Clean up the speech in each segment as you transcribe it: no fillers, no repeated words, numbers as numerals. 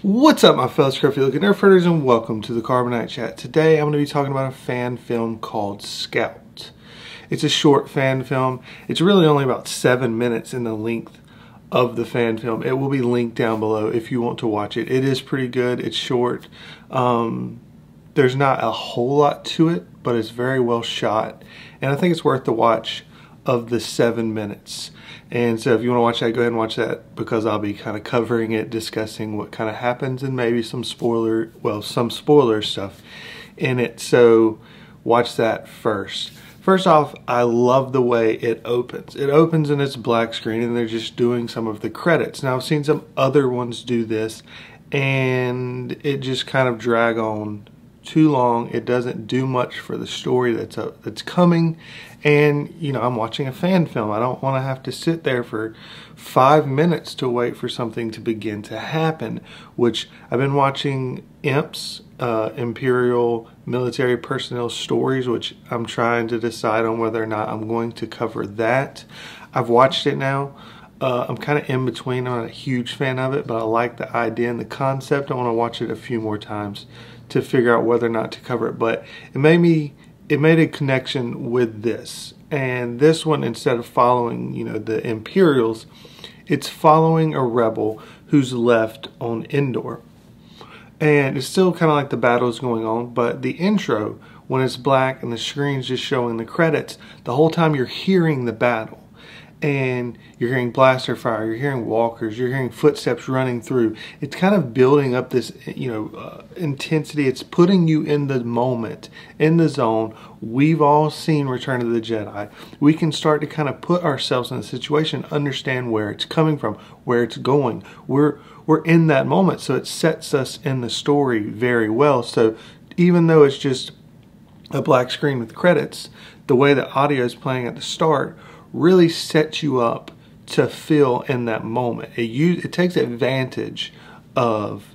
What's up, my fellow scruffy looking nerdferders, and welcome to the Carbonite Chat. Today I'm going to be talking about a fan film called Scalped. It's a short fan film. It's really only about 7 minutes in the length of the fan film. It will be linked down below if you want to watch it. It is pretty good. It's short. There's not a whole lot to it, but it's very well shot, and I think it's worth the watch of the 7 minutes. And so if you want to watch that, go ahead and watch that, because I'll be kind of covering it, discussing what kind of happens, and maybe some spoiler stuff in it. So watch that first. First off, I love the way it opens. It opens and it's black screen and they're just doing some of the credits. Now I've seen some other ones do this and it just kind of drag on too long. It doesn't do much for the story that's coming, and you know, I'm watching a fan film. I don't want to have to sit there for 5 minutes to wait for something to begin to happen, which I've been watching IMPs, Imperial Military Personnel Stories, which I'm trying to decide on whether or not I'm going to cover that. I've watched it now. I'm kind of in between. I'm not a huge fan of it, but I like the idea and the concept. I want to watch it a few more times to figure out whether or not to cover it. But it made a connection with this. And this one, instead of following, you know, the Imperials, it's following a rebel who's left on Endor. And it's still kind of like the battle's going on, but the intro, when it's black and the screen's just showing the credits, the whole time you're hearing the battle. And you're hearing blaster fire, you're hearing walkers, you're hearing footsteps running through. It's kind of building up this, intensity. It's putting you in the moment, in the zone. We've all seen Return of the Jedi. We can start to kind of put ourselves in a situation, understand where it's coming from, where it's going. We're in that moment, so it sets us in the story very well. So even though it's just a black screen with credits, the way the audio is playing at the start really sets you up to feel in that moment. It takes advantage of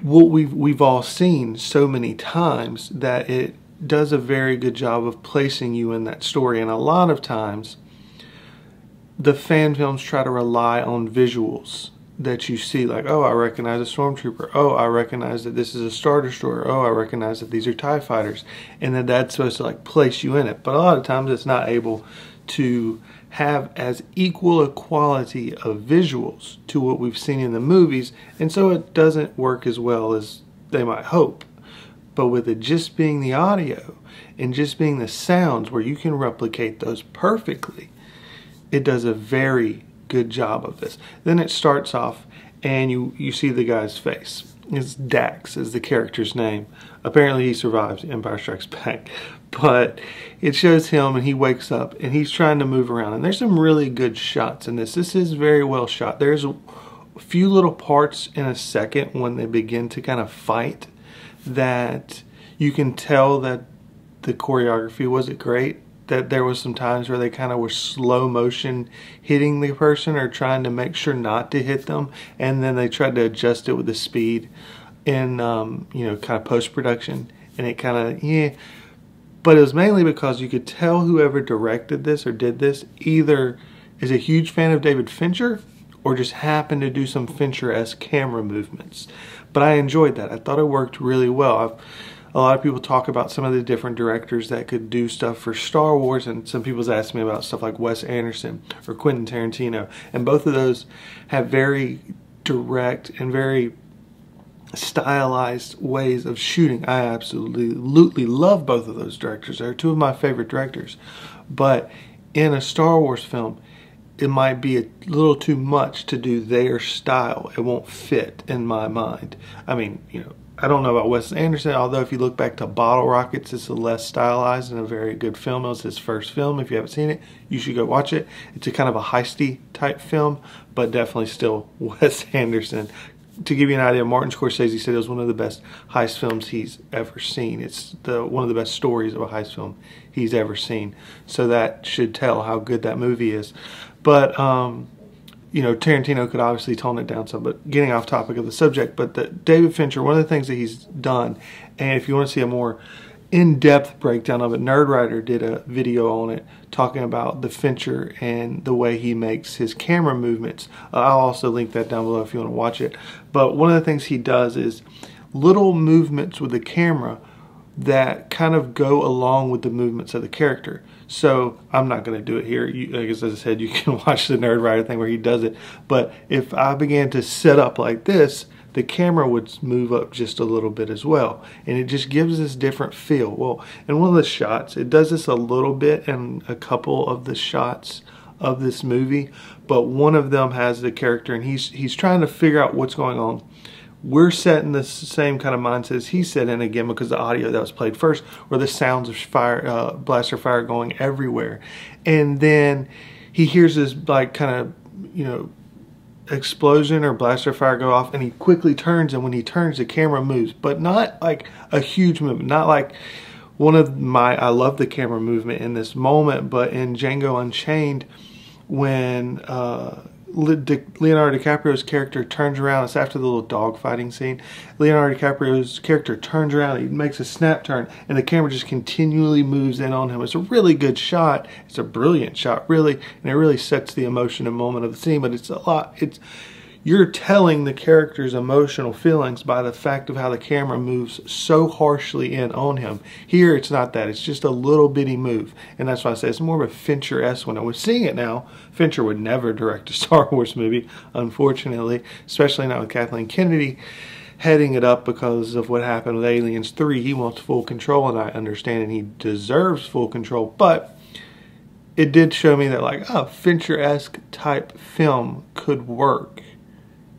what we've all seen so many times, that it does a very good job of placing you in that story. And a lot of times the fan films try to rely on visuals that you see, like, oh, I recognize a stormtrooper, oh, I recognize that this is a Star Destroyer, oh, I recognize that these are TIE fighters, and that that's supposed to like place you in it. But a lot of times it's not able to have as equal a quality of visuals to what we've seen in the movies, and so it doesn't work as well as they might hope. But with it just being the audio and just being the sounds, where you can replicate those perfectly, it does a very good job of this. Then it starts off and you see the guy's face. It's Dax is the character's name. Apparently he survives Empire Strikes Back. But it shows him and he wakes up and he's trying to move around. And there's some really good shots in this. This is very well shot. There's a few little parts in a second when they begin to kind of fight that you can tell that the choreography wasn't great. That there was some times where they kind of were slow motion hitting the person or trying to make sure not to hit them, and then they tried to adjust it with the speed in kind of post-production, and it kind of but it was mainly because you could tell whoever directed this or did this either is a huge fan of David Fincher or just happened to do some Fincher-esque camera movements. But I enjoyed that. I thought it worked really well. A lot of people talk about some of the different directors that could do stuff for Star Wars, and some people's asked me about stuff like Wes Anderson or Quentin Tarantino, and both of those have very direct and very stylized ways of shooting. I absolutely love both of those directors. They're two of my favorite directors. But in a Star Wars film, it might be a little too much to do their style. It won't fit in my mind. I mean, I don't know about Wes Anderson, although if you look back to Bottle Rockets, it's a less stylized and a very good film. It was his first film. If you haven't seen it, you should go watch it. It's a kind of a heisty type film, but definitely still Wes Anderson. To give you an idea, Martin Scorsese said it was one of the best heist films he's ever seen. It's one of the best stories of a heist film he's ever seen. So that should tell how good that movie is. But Tarantino could obviously tone it down some, but getting off topic of the subject, but David Fincher, one of the things that he's done, and if you want to see a more in-depth breakdown of it. Nerdwriter did a video on it talking about the Fincher and the way he makes his camera movements. I'll also link that down below if you want to watch it. But one of the things he does is little movements with the camera that kind of go along with the movements of the character. So I'm not going to do it here. As I said, you can watch the Nerdwriter thing where he does it. But if I began to set up like this, the camera would move up just a little bit as well. And it just gives this different feel. Well, in one of the shots, it does this a little bit in a couple of the shots of this movie. But one of them has the character, and he's trying to figure out what's going on. We're set in the same kind of mindset as he's set in, again, because the audio that was played first were the sounds of fire, blaster fire going everywhere. And then he hears this like kind of, you know, explosion or blaster fire go off, and he quickly turns, and when he turns, the camera moves, but not like a huge movement, not like one of my, I love the camera movement in this moment, but in Django Unchained, when Leonardo DiCaprio's character turns around, it's after the little dog fighting scene, Leonardo DiCaprio's character turns around, he makes a snap turn, and the camera just continually moves in on him. It's a really good shot. It's a brilliant shot, really, and it really sets the emotion and moment of the scene, but it's a lot, you're telling the character's emotional feelings by the fact of how the camera moves so harshly in on him. Here, it's not that. It's just a little bitty move. And that's why I say it's more of a Fincher-esque one. And we're seeing it now. Fincher would never direct a Star Wars movie, unfortunately, especially not with Kathleen Kennedy heading it up because of what happened with Aliens 3. He wants full control, and I understand, and he deserves full control. But it did show me that, like, a Fincher-esque type film could work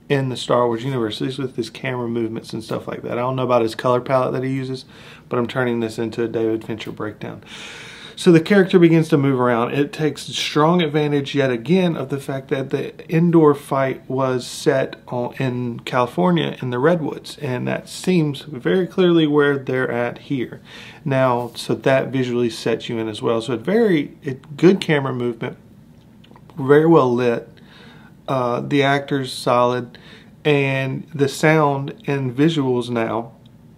in the Star Wars universe, at least with his camera movements and stuff like that. I don't know about his color palette that he uses, but I'm turning this into a David Fincher breakdown. So the character begins to move around. It takes strong advantage yet again of the fact that the indoor fight was set in California in the Redwoods, and that seems very clearly where they're at here. Now, so that visually sets you in as well. So it's good camera movement, very well lit. The actor's solid, and the sound and visuals now,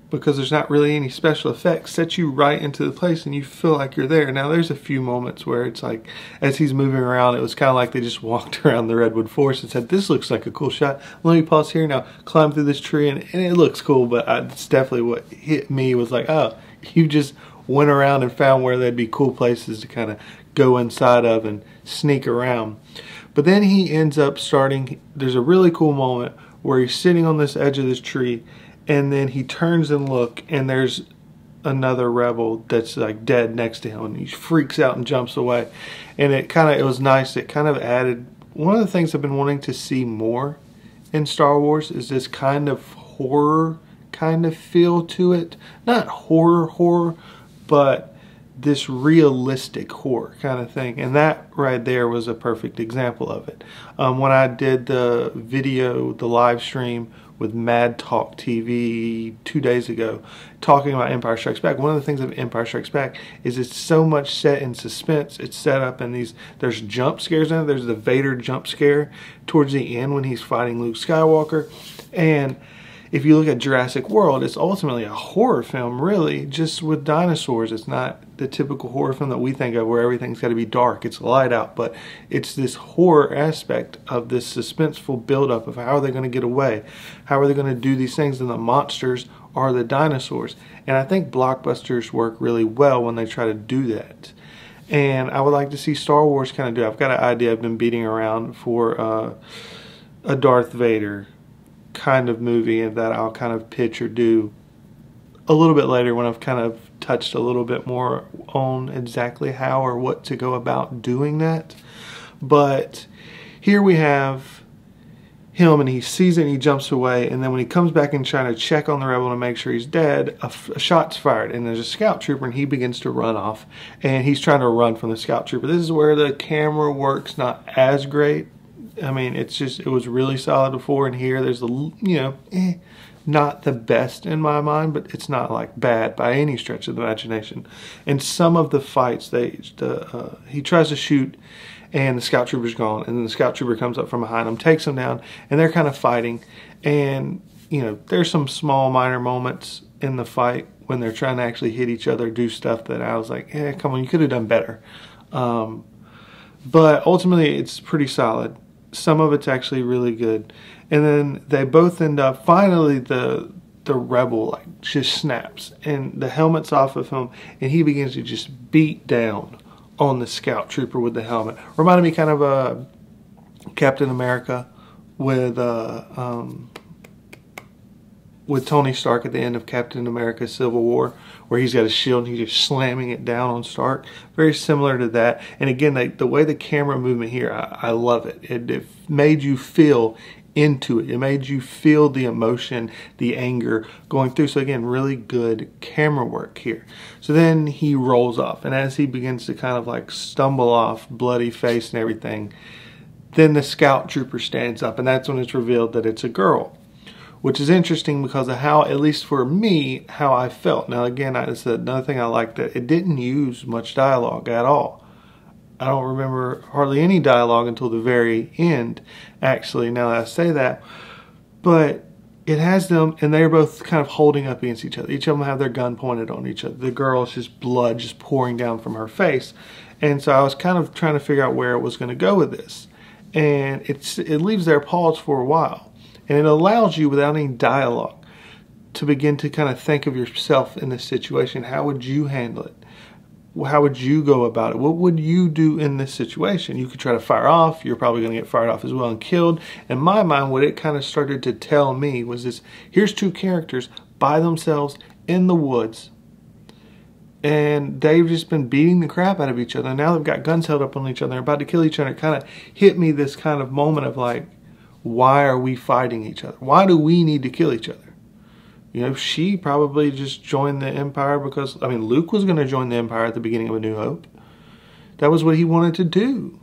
because there's not really any special effects, set you right into the place and you feel like you're there. Now there's a few moments where it's like, as he's moving around, it was kind of like they just walked around the Redwood Forest and said, this looks like a cool shot. Let me pause here now, climb through this tree, and it looks cool, but it's definitely what hit me was like, oh, you just went around and found where there'd be cool places to kind of go inside of and sneak around. But then he ends up there's a really cool moment where he's sitting on this edge of this tree, and then he turns and look, and there's another rebel that's like dead next to him, and he freaks out and jumps away. And it was nice. It kind of added, one of the things I've been wanting to see more in Star Wars is this kind of horror kind of feel to it. Not horror, but this realistic horror kind of thing, and that right there was a perfect example of it. When I did the video, the live stream with Mad Talk TV 2 days ago, talking about Empire Strikes Back, one of the things of Empire Strikes Back is it's so much set in suspense. It's set up in there's jump scares in it. There's the Vader jump scare towards the end when he's fighting Luke Skywalker, and if you look at Jurassic World, it's ultimately a horror film, really, just with dinosaurs. It's not the typical horror film that we think of where everything's got to be dark, it's light out, but it's this horror aspect of this suspenseful buildup of how are they going to get away, how are they going to do these things, and the monsters are the dinosaurs. And I think blockbusters work really well when they try to do that. And I would like to see Star Wars kind of do it. I've got an idea I've been beating around for a Darth Vader kind of movie, and that I'll kind of pitch or do a little bit later when I've kind of touched a little bit more on exactly how or what to go about doing that. But here we have him, and he sees it and he jumps away, and then when he comes back and trying to check on the rebel to make sure he's dead, a shot's fired, and there's a scout trooper, and he begins to run off, and he's trying to run from the scout trooper. This is where the camera works not as great. I mean, it was really solid before, and here there's not the best in my mind, but it's not like bad by any stretch of the imagination. And some of the fights, he tries to shoot, and the scout trooper's gone, and then the scout trooper comes up from behind him, takes him down, and they're kind of fighting. And there's some small minor moments in the fight when they're trying to actually hit each other, do stuff that I was like, eh, come on, you could have done better. But ultimately, it's pretty solid. Some of it's actually really good. And then they both end up, finally, the rebel like just snaps and the helmet's off of him, and he begins to just beat down on the scout trooper with the helmet. Reminded me kind of Captain America with Tony Stark at the end of Captain America Civil War, where he's got a shield and he's just slamming it down on Stark. Very similar to that. And again, the way the camera movement here, I love it. It made you feel into it. It made you feel the emotion, the anger going through. So again, really good camera work here. So then he rolls off, and as he begins to kind of like stumble off, bloody face and everything, then the scout trooper stands up, and that's when it's revealed that it's a girl, which is interesting because of how, at least for me, how I felt. Now again, it's another thing I liked, that it didn't use much dialogue at all. I don't remember hardly any dialogue until the very end, actually, now that I say that. But it has them, and they're both kind of holding up against each other. Each of them have their gun pointed on each other. The girl's just blood just pouring down from her face. And so I was kind of trying to figure out where it was going to go with this. And it leaves their pause for a while. And it allows you, without any dialogue, to begin to kind of think of yourself in this situation. How would you handle it? How would you go about it? What would you do in this situation? You could try to fire off. You're probably going to get fired off as well and killed. In my mind, what it kind of started to tell me was this: here's two characters by themselves in the woods, and they've just been beating the crap out of each other. Now they've got guns held up on each other. They're about to kill each other. It kind of hit me, this kind of moment of like, why are we fighting each other? Why do we need to kill each other? You know, she probably just joined the Empire because, I mean, Luke was going to join the Empire at the beginning of A New Hope. That was what he wanted to do.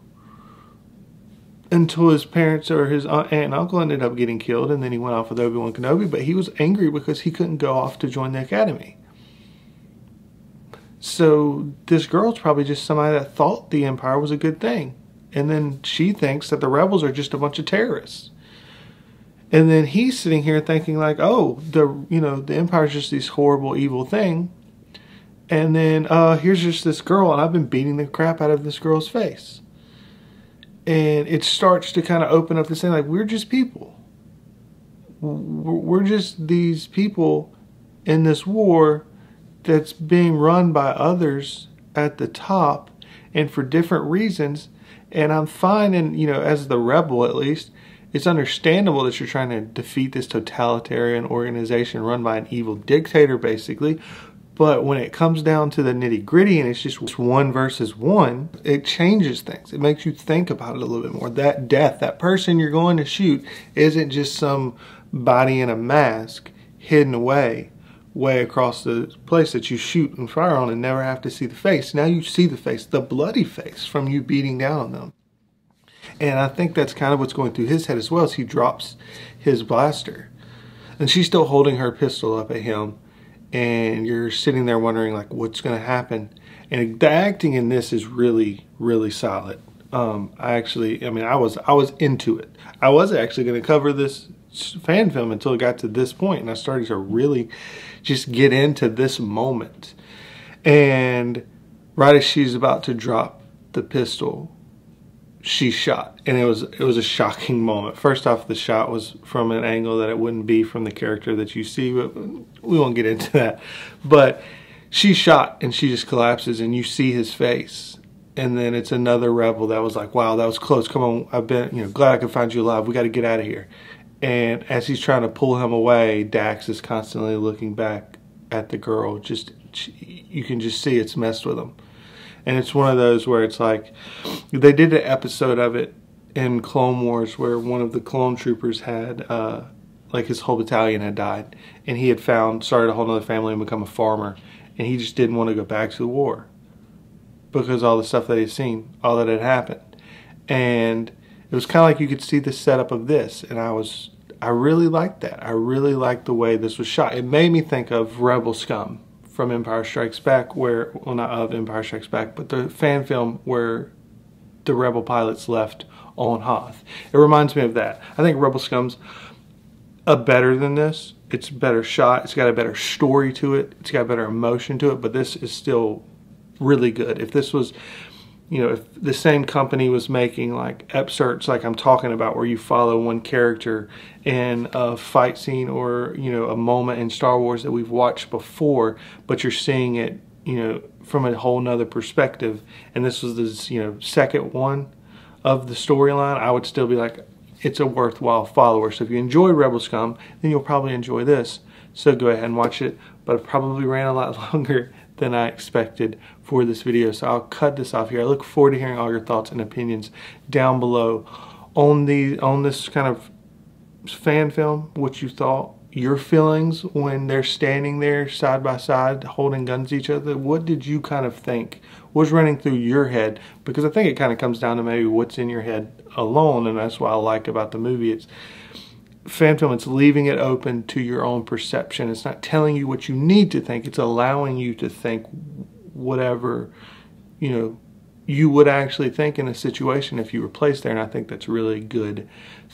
Until his parents or his aunt and uncle ended up getting killed, and then he went off with Obi-Wan Kenobi, but he was angry because he couldn't go off to join the Academy. So this girl's probably just somebody that thought the Empire was a good thing. And then she thinks that the rebels are just a bunch of terrorists. And then he's sitting here thinking like, oh, the Empire's just this horrible, evil thing. And then here's just this girl, and I've been beating the crap out of this girl's face. And it starts to kind of open up this thing like, we're just people. We're just these people in this war that's being run by others at the top and for different reasons. And I'm finding, as the rebel at least, it's understandable that you're trying to defeat this totalitarian organization run by an evil dictator, basically. But when it comes down to the nitty-gritty and it's just one versus one, it changes things. It makes you think about it a little bit more. That death, that person you're going to shoot, isn't just some body in a mask hidden away way across the place that you shoot and fire on and never have to see the face. Now you see the face, the bloody face from you beating down on them. And I think that's kind of what's going through his head as well, as he drops his blaster. And she's still holding her pistol up at him. And you're sitting there wondering, like, what's going to happen? And the acting in this is really, really solid. I was into it. I was actually going to cover this fan film until it got to this point. And I started to really just get into this moment. And right as she's about to drop the pistol, she's shot, and it was a shocking moment. First off, the shot was from an angle that it wouldn't be from the character that you see, but we won't get into that. But she's shot, and she just collapses, and you see his face. And then it's another rebel that was like, wow, that was close. Come on, I've been, glad I could find you alive. We got to get out of here. And as he's trying to pull him away, Dax is constantly looking back at the girl. You can just see it's messed with him. And it's one of those where it's like, they did an episode of it in Clone Wars where one of the clone troopers had, like his whole battalion had died. And he had started a whole other family and become a farmer. And he just didn't want to go back to the war. Because all the stuff that he'd seen, all that had happened. And it was kind of like you could see the setup of this. And I really liked that. I really liked the way this was shot. It made me think of Rebel Scum from Empire Strikes Back, not of Empire Strikes Back, but the fan film where the rebel pilots left on Hoth. It reminds me of that. I think Rebel Scum's better than this. It's better shot. It's got a better story to it. It's got better emotion to it. But this is still really good. If this was, you know, if the same company was making like excerpts like I'm talking about, where you follow one character in a fight scene or, you know, a moment in Star Wars that we've watched before, but you're seeing it, you know, from a whole nother perspective, and this was this, you know, second one of the storyline, I would still be like, it's a worthwhile follower. So if you enjoyed Rebel Scum, then you'll probably enjoy this. So go ahead and watch it. But it probably ran a lot longer than I expected for this video. So I'll cut this off here. I look forward to hearing all your thoughts and opinions down below on this kind of fan film, what you thought, your feelings when they're standing there side by side holding guns to each other. What did you kind of think? What's running through your head? Because I think it kind of comes down to maybe what's in your head alone, and that's what I like about the movie. It's fan film, it's leaving it open to your own perception. It's not telling you what you need to think. It's allowing you to think whatever, you know, you would actually think in a situation if you were placed there, and I think that's really good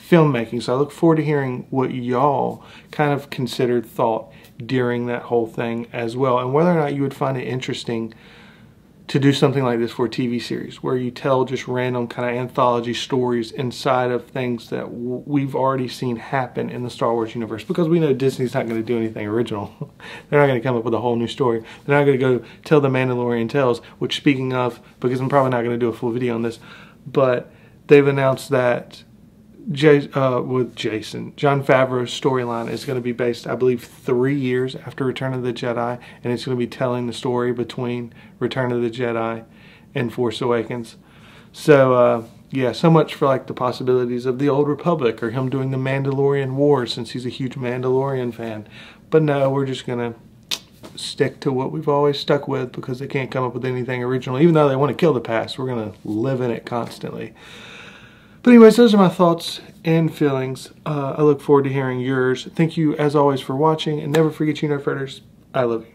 filmmaking. So I look forward to hearing what y'all kind of considered, thought during that whole thing as well, and whether or not you would find it interesting to do something like this for a TV series, where you tell just random kind of anthology stories inside of things that we've already seen happen in the Star Wars universe. Because we know Disney's not going to do anything original. They're not going to come up with a whole new story. They're not going to go tell the Mandalorian tales, which, speaking of, because I'm probably not going to do a full video on this, but they've announced that with Jon Favreau's storyline is going to be based, I believe, 3 years after Return of the Jedi, and it's going to be telling the story between Return of the Jedi and Force Awakens. So yeah, so much for like the possibilities of the Old Republic or him doing the Mandalorian Wars, since he's a huge Mandalorian fan. But no, we're just going to stick to what we've always stuck with, because they can't come up with anything original. Even though they want to kill the past, we're going to live in it constantly. But anyways, those are my thoughts and feelings. I look forward to hearing yours. Thank you, as always, for watching. And never forget, you Nerf Herders, I love you.